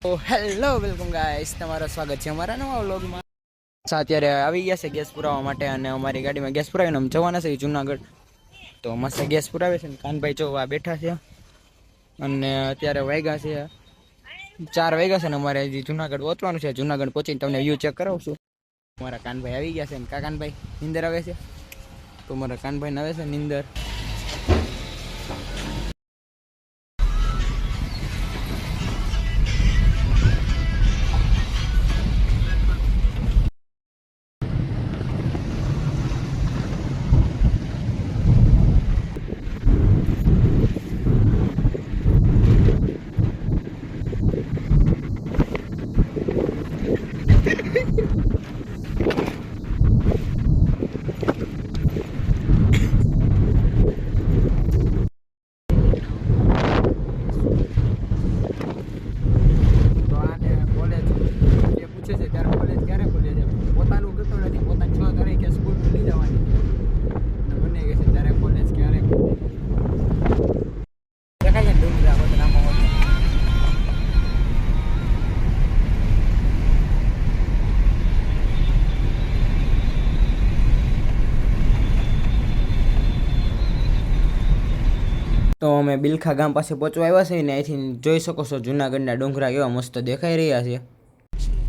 તો hello welcome guys, તમારું સ્વાગત છે અમારા નવા વ્લોગમાં. અત્યારે આવી ગયા છે ગેસ પુરાવા માટે અને અમારી ગાડીમાં ગેસ પુરાવીને અમે જવાના છે જુનાગઢ. તો મસ્ત ગેસ પુરાવે છે ને કાનભાઈ જો આ બેઠા છે અને અત્યારે વાગ્યા છે 4 વાગ્યા છે ને અમારે હજી જુનાગઢ પહોંચવાનું છે. જુનાગઢ પહોંચીને તમને વ્યૂ ચેક કરાવશું. મારા કાનભાઈ આવી ગયા છે ને કાનભાઈ નીંદર આવે છે તો મારા કાનભાઈને આવે છે નીંદર. તો અમે બિલખા ગામ પાસે પહોંચવા આવ્યા છે ને અહીંથી જોઈ શકો છો જુનાગઢના ડુંગરા કેવા મસ્ત દેખાઈ રહ્યા છે.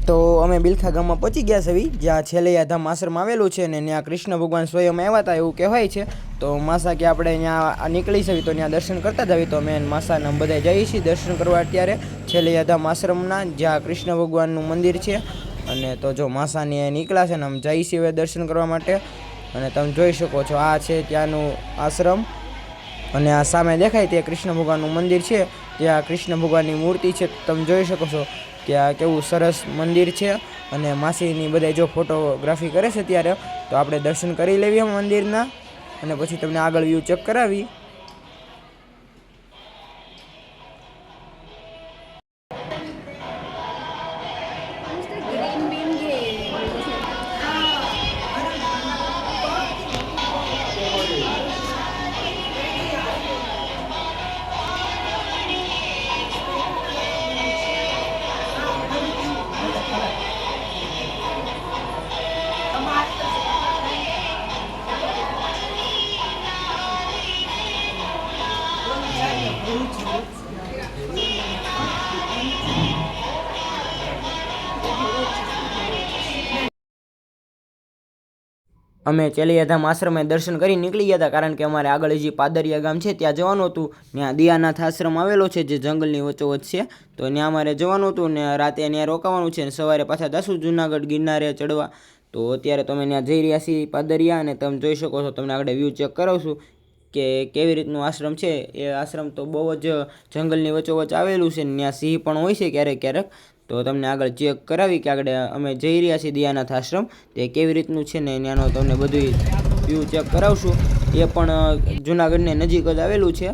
તો અમે બિલખા ગામમાં પહોંચી ગયા છે જ્યાં છેલ્લૈયાધામ આશ્રમ આવેલું છે ને ત્યાં કૃષ્ણ ભગવાન સ્વયં આવ્યા હતા એવું કહેવાય છે. તો માસા કે આપણે ત્યાં નીકળી છે તો ત્યાં દર્શન કરતા જ આવી. તો અમે માસાને બધા જઈએ છીએ દર્શન કરવા અત્યારે છેલ્લૈયાધામ આશ્રમના જ્યાં કૃષ્ણ ભગવાનનું મંદિર છે. અને તો જો માસાની નીકળ્યા છે ને અમે જઈએ છીએ હવે દર્શન કરવા માટે. અને તમે જોઈ શકો છો આ છે ત્યાંનું આશ્રમ અને આ સામે દેખાય તે કૃષ્ણ ભગવાનનું મંદિર છે. ત્યાં કૃષ્ણ ભગવાનની મૂર્તિ છે તમે જોઈ શકો છો કે આ કેવું સરસ મંદિર છે. અને માસીની બધા જો ફોટોગ્રાફી કરે છે ત્યારે તો આપણે દર્શન કરી લેવી મંદિરના અને પછી તમને આગળ વ્યૂ ચેક કરાવી. અમે છેલ્લૈયાધામ આશ્રમે દર્શન કરી નીકળી ગયા હતા કારણ કે અમારે આગળ હજી પાદરિયા ગામ છે ત્યાં જવાનું હતું. ત્યાં દિયાનાથ આશ્રમ આવેલો છે જે જંગલની વચ્ચોવચ્ચ છે. તો ત્યાં અમારે જવાનું હતું ને રાતે ત્યાં રોકાવાનું છે ને સવારે પાછા જશું જુનાગઢ ગિરનારે ચડવા. તો અત્યારે તમે ત્યાં જઈ રહ્યા છીએ પાદરિયા અને તમે જોઈ શકો છો તમને આગળ વ્યૂ ચેક કરાવશું કે કેવી રીતનું આશ્રમ છે. એ આશ્રમ તો બહુ જ જંગલની વચ્ચોવચ્ચ આવેલું છે ને ત્યાં સિંહ પણ હોય છે ક્યારેક ક્યારેક. તો તમને આગળ ચેક કરાવી કે આગળ અમે જઈ રહ્યા છીએ દિયાનાથ આશ્રમ તે કેવી રીતનું છે ને ત્યાંનો તમને બધું વ્યૂ ચેક કરાવશું. એ પણ જુનાગઢને નજીક જ આવેલું છે,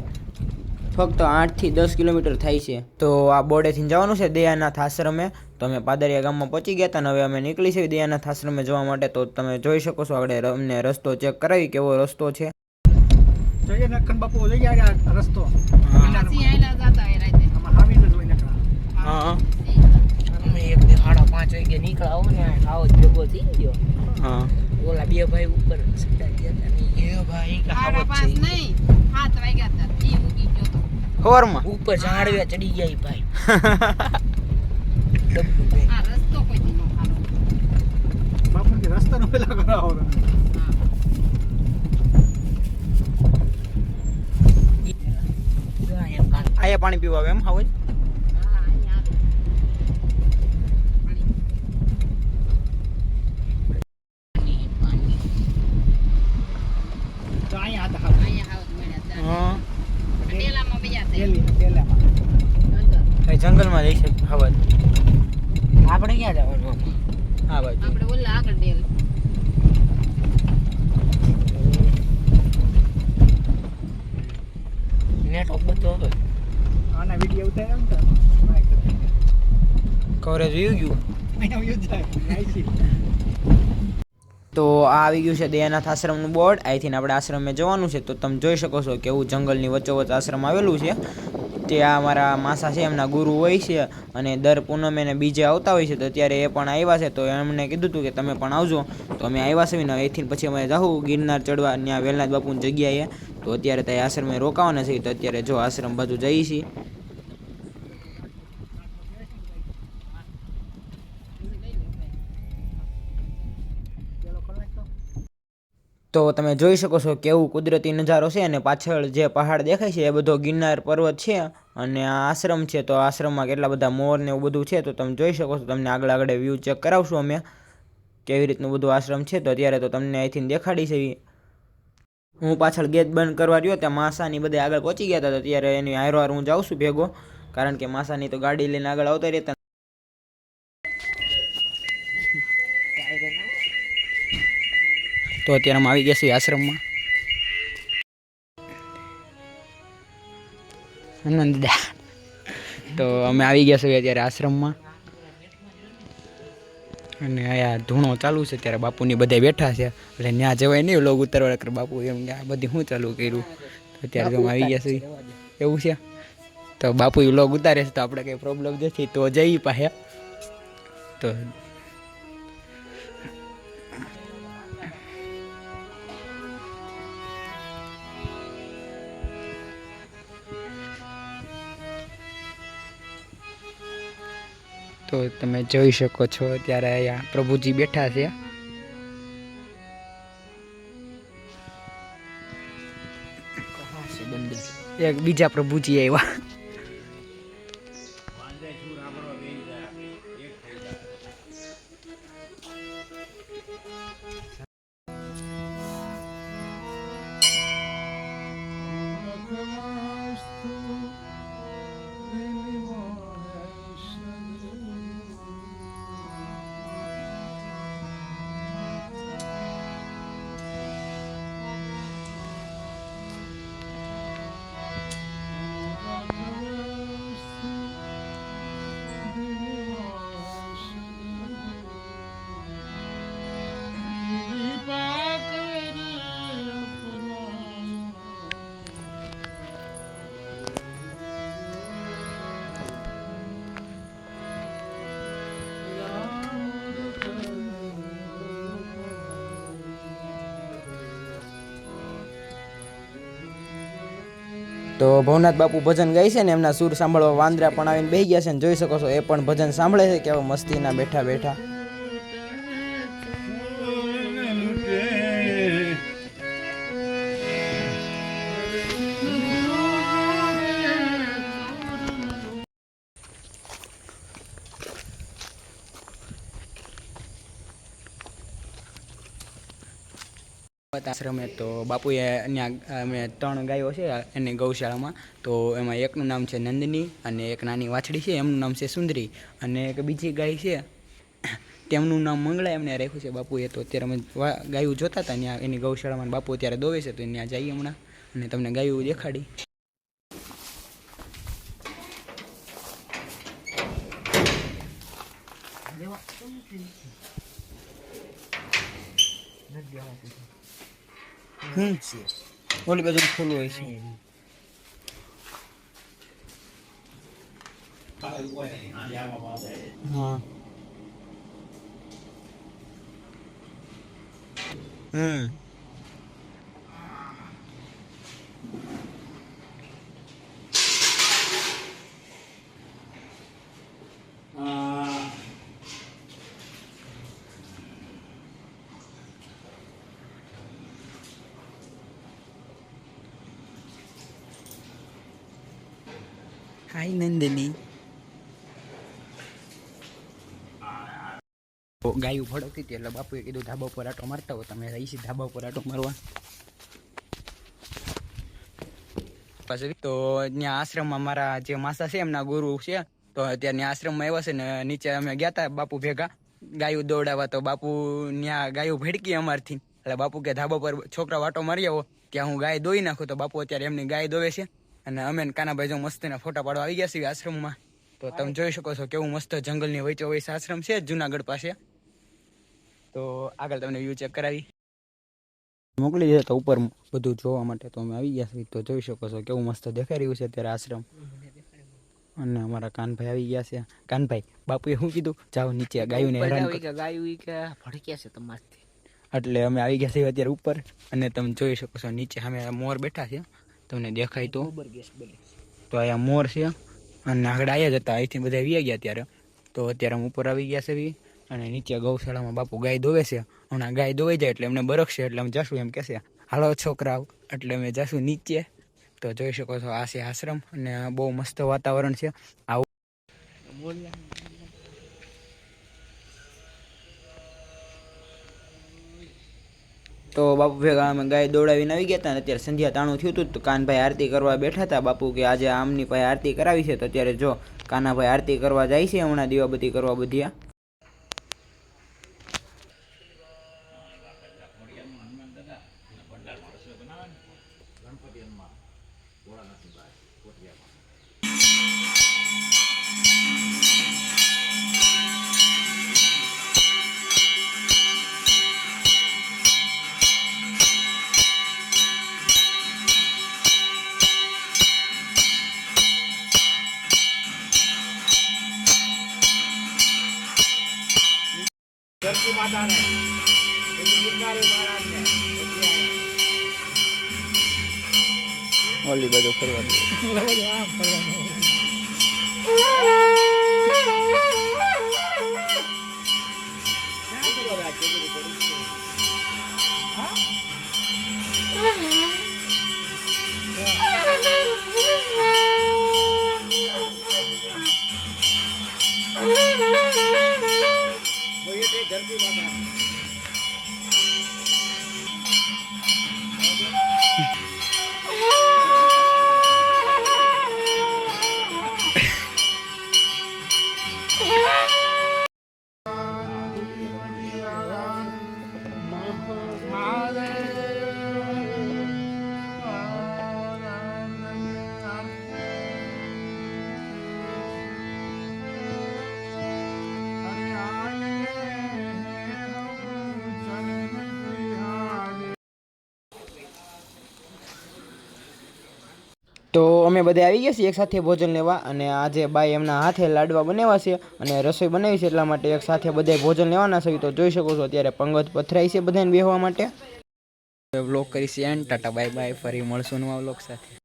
ફક્ત 8 થી 10 કિલોમીટર થાય છે. તો આ બોર્ડેથી જવાનું છે દિયાનાથ આશ્રમે. તો અમે પાદરિયા ગામમાં પહોંચી ગયા હતા ને હવે અમે નીકળી છે દિયાનાથ આશ્રમે જવા માટે. તો તમે જોઈ શકો છો આગળ અમને રસ્તો ચેક કરાવી કેવો રસ્તો છે. રસ્તો હા અમે 1:30 વાગે નીકળ્યા હો ને આવો જ ભેગો થઈ ગયો. હા ઓલા બે ભાઈ ઉપર ચડાઈ ગયા હતા એ ભાઈ આવો જ નહીં 7 વાગ્યા હતા ઈ ઉગી ગયો તો ખબરમાં ઉપર ઝાડવે ચડી ગયા ઈ ભાઈ. ડબ્બુ બે આ રસ્તો કોઈ દી નો ખાલો બાપુ કે રસ્તો નો પેલા કરાવો. આયા પાણી પીવા આવે એમ હાવ જ. જંગલમાં જઈ છે હવા. આપણે ક્યાં જવાનું? હા ભાઈ આપણે ઓલા આગળ ડેલ નેટ ઓફ બધો હતો. આના વિડિયો ઉતાર્યા ને કવરેજ વયું ગયું. અહીંયા યુઝ થાય. તો આ આવી ગયું છે દયાનાથ આશ્રમનું બોર્ડ. અહીંથી આપણે આશ્રમે જવાનું છે. તો તમે જોઈ શકો છો કેવું જંગલની વચ્ચોવચ્ચ આશ્રમ આવેલું છે. તે આ મારા માસા છે એમના ગુરુ હોય છે અને દર પૂનમે ને બીજે આવતા હોય છે. તો અત્યારે એ પણ આવ્યા છે. તો એમણે કીધું હતું કે તમે પણ આવજો. તો અમે આવ્યા છે ને અહીંથી પછી અમે જાઉં ગિરનાર ચડવા ત્યાં વેલનાથ બાપુની જગ્યાએ. તો અત્યારે ત્યાં આશ્રમે રોકાવાના છે. તો અત્યારે જો આશ્રમ બાજુ જઈએ છીએ. તો તમે જોઈ શકો છો કેવું કુદરતી નજારો છે અને પાછળ જે પહાડ દેખાય છે એ બધો ગિરનાર પર્વત છે અને આ આશ્રમ છે. તો આશ્રમમાં કેટલા બધા મોર ને એવું બધું છે. તો તમે જોઈ શકો છો. તમને આગળ વ્યૂ ચેક કરાવશું અમે કેવી રીતનું બધું આશ્રમ છે. તો અત્યારે તો તમને અહીંથી દેખાડી છે. હું પાછળ ગેટ બંધ કરવા રહ્યો ત્યાં માસાની બધે આગળ પહોંચી ગયા હતા. તો અત્યારે એની હારો હું જાઉં છું ભેગો, કારણ કે માસાની તો ગાડી લઈને આગળ આવતા રહેતા. તો અત્યારે અમે આવી ગયા છીએ આશ્રમમાં. આનંદદા. તો અમે આવી ગયા છીએ અત્યારે આશ્રમમાં અને અહીંયા ધૂણો ચાલુ છે. ત્યારે બાપુની બધા બેઠા છે એટલે ત્યાં જવાય નહીં લોગ ઉતારવા કરે બાપુ એમ કે આ બધી શું ચાલુ કર્યું. તો અત્યારે તો અમે આવી ગયા છીએ. એવું છે તો બાપુ એ લોગ ઉતારે છે તો આપણે કંઈ પ્રોબ્લેમ નથી. તો જઈ પાસે તો તો તમે જોઈ શકો છો ત્યારે અહીંયા પ્રભુજી બેઠા છે. એક બીજા પ્રભુજી આવ્યા. તો ભવનાથ બાપુ ભજન ગાય છે ને એમના સૂર સાંભળવા વાંદરા પણ આવીને બેસી ગયા છે ને જોઈ શકો છો એ પણ ભજન સાંભળે છે કેવા મસ્તીના બેઠા બેઠા. આશ્રમે તો બાપુએ અહીંયા અમે 3 ગાયો છે એની ગૌશાળામાં. તો એમાં એકનું નામ છે નંદની અને એક નાની વાછડી છે એમનું નામ છે સુંદરી અને એક બીજી ગાય છે તેમનું નામ મંગળા એમને રાખ્યું છે બાપુએ. તો અત્યારે અમે ગાયું જોતા હતા ત્યાં એની ગૌશાળામાં બાપુ અત્યારે દોવે છે. તો ત્યાં જઈએ હમણાં અને તમને ગાયું દેખાડી. ઓલી બાજુ ખુલ્લું હોય છે. હા હાય નંદની. ગાયું ફળવતી હતી એટલે બાપુએ કીધું ધાબા પર આટો મારતા હો તમે. રહી છે ધાબા પર આટો મારવા. પછી તો ત્યાં આશ્રમમાં મારા જે માસા છે એમના ગુરુ છે. તો ત્યાં આશ્રમમાં આવ્યા છે ને નીચે અમે ગયા હતા બાપુ ભેગા ગાયું દોડાવવા. તો બાપુ ત્યાં ગાયું ભેડકી અમારથી એટલે બાપુ કે ધાબા પર છોકરા વાટો મારી આવો ત્યાં હું ગાય દોઈ નાખું. તો બાપુ અત્યારે એમની ગાય દોવે છે અને અમે કાનાભાઈ જો મસ્તીના ફોટા પાડવા આવી ગયા છીએ આશ્રમમાં. તો તમે જોઈ શકો છો કેવું મસ્ત જંગલની વચ્ચે વચ્ચે આશ્રમ છે જુનાગઢ પાસે. તો આગળ તમને વ્યૂ ચેક કરાવી મોકલી દે તો ઉપર બધું જોવા માટે. તો અમે આવી ગયા છીએ. તો જોઈ શકો છો કેવું મસ્ત દેખાઈ રહ્યું છે અત્યારે આશ્રમ. અને અમારા કાનભાઈ આવી ગયા છે. કાનભાઈ બાપુએ શું કીધું? જાઓ નીચે ગાયોને હેરાન કરો. ગાયું કે ભડક્યા છે તમારથી. એટલે અમે આવી ગયા છીએ અત્યારે ઉપર અને તમે જોઈ શકો છો નીચે સામે મોર બેઠા છે. તમને દેખાય તો અહીંયા મોર છે અને આગળ આવ્યા જ હતા. અહીંથી બધા વી ગયા ત્યારે તો અત્યારે અમે ઉપર આવી ગયા છે અને નીચે ગૌશાળામાં બાપુ ગાય દોવે છે. હમણાં ગાય દોવાઈ જાય એટલે એમને બરકશે એટલે અમે જશું એમ કહેશે હાલો છોકરાઓ. એટલે અમે જશું નીચે. તો જોઈ શકો છો આ છે આશ્રમ અને બહુ મસ્ત વાતાવરણ છે. આવું તો બાપુ ભેગા અમે ગાય દોડાવીને આવી ગયા હતા અને અત્યારે સંધ્યા તાણું થયું હતું તો કાનભાઈ આરતી કરવા બેઠા હતા. બાપુ કે આજે આમની પાસે આરતી કરાવી છે તો અત્યારે જો કાનાભાઈ આરતી કરવા જાય છે હમણાં દીવાબત્તી કરવા બધીયા. ધરતી માતાને ગિરનારી મહારાજને ઓલી બધું ફરવા દે. આમ ફરવાનું. ધરતી માતા તો અમે બધા આવી ગયા છીએ એક સાથે ભોજન લેવા અને આજે બાઈ એમના હાથે લાડવા બનાવ્યા છે અને રસોઈ બનાવી છે એટલા માટે એક સાથે બધા ભોજન લેવાના છે. તો જોઈ શકો છો અત્યારે પંગત પથરાઈ છે બધાને બેહવા માટે. વ્લોગ કરી છે એન્ડ ટાટા બાય બાય. ફરી મળશું નવા વ્લોગ સાથે.